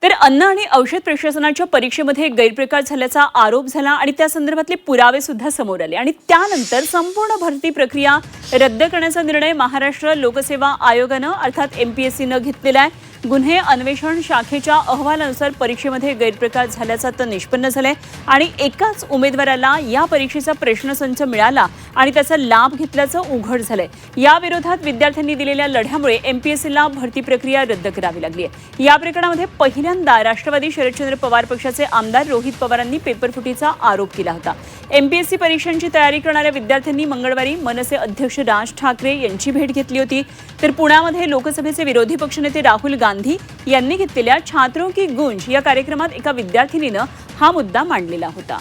तर अन्न आणि औषध प्रशासनाच्या परीक्षेमध्ये गैरप्रकार झाल्याचा आरोप झाला आणि त्या संदर्भातले पुरावे सुद्धा समोर आले आणि त्यानंतर संपूर्ण भरती प्रक्रिया रद्द करण्याचा निर्णय महाराष्ट्र लोकसेवा आयोगानं अर्थात MPSCनं घेतलेला आहे। गुन्हे अन्वेषण शाखेच्या अहवालानुसार परीक्षेमध्ये गैरप्रकार झाल्याचा तर निष्पन्न झालाय आणि एकाच उमेदवाराला या परीक्षेचा प्रश्नसंच मिळाला आणि त्याचा लाभ घेतल्याचं उघड झालंय। या विरोधात विद्यार्थ्यांनी दिलेल्या लढ्यामुळे MPSCला भरती प्रक्रिया रद्द करावी लागली आहे। या प्रकरणामध्ये पहिल्यांदा राष्ट्रवादी शरदचंद्र पवार पक्षाचे आमदार रोहित पवारांनी पेपरफुटीचा आरोप केला होता। MPSC परीक्षांची तयारी करणाऱ्या विद्यार्थ्यांनी मंगळवारी मनसे अध्यक्ष राज ठाकरे यांची भेट घेतली होती। तर पुण्यामध्ये लोकसभेचे विरोधी पक्षनेते राहुल गांधी यांनी घेतलेल्या छात्रों की गूंज या कार्यक्रमात एका विद्यार्थिनीनं हा मुद्दा मांडलेला होता।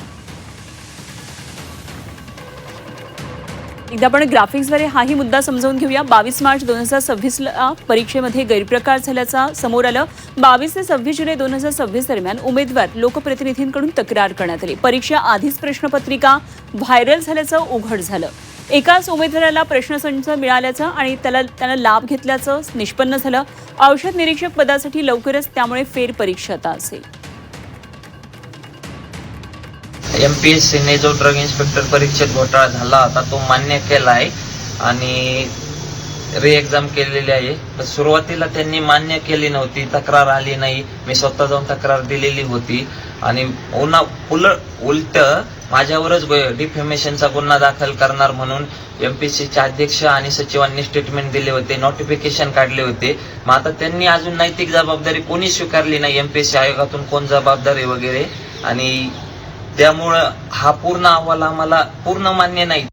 एकदा आपण ग्राफिक्सद्वारे हाही मुद्दा समजावून घेऊया। 22 मार्च 2026ला परीक्षेमध्ये गैरप्रकार झाल्याचा समोर आलं। 22 ते 26 जुलै 2026 दरम्यान उमेदवार लोकप्रतिनिधींकडून तक्रार करण्यात आली। परीक्षा आधीच प्रश्नपत्रिका व्हायरल झाल्याचं उघड झालं। एकाच उमेदवाराला प्रश्नसंच मिळाल्याचं आणि त्यानं लाभ घेतल्याचं निष्पन्न झालं। औषध निरीक्षक पदासाठी लवकरच त्यामुळे फेरपरीक्षा आता असेल। MPSCने जो ड्रग इन्स्पेक्टर परीक्षेत घोटाळा झाला होता तो मान्य केला आहे आणि री एक्झाम केलेली आहे। पण सुरुवातीला त्यांनी मान्य केली नव्हती, तक्रार आली नाही, मी स्वतः जाऊन तक्रार दिलेली होती आणि उलट माझ्यावरच डिफेमेशनचा गुन्हा दाखल करणार म्हणून MPSCचे अध्यक्ष आणि सचिवांनी स्टेटमेंट दिले होते, नोटिफिकेशन काढले होते। मग आता त्यांनी अजून नैतिक जबाबदारी कोणी स्वीकारली नाही, MPSC आयोगातून कोण जबाबदार आहे वगैरे, आणि त्यामुळं हा पूर्ण अहवाल आम्हाला पूर्ण मान्य नाही।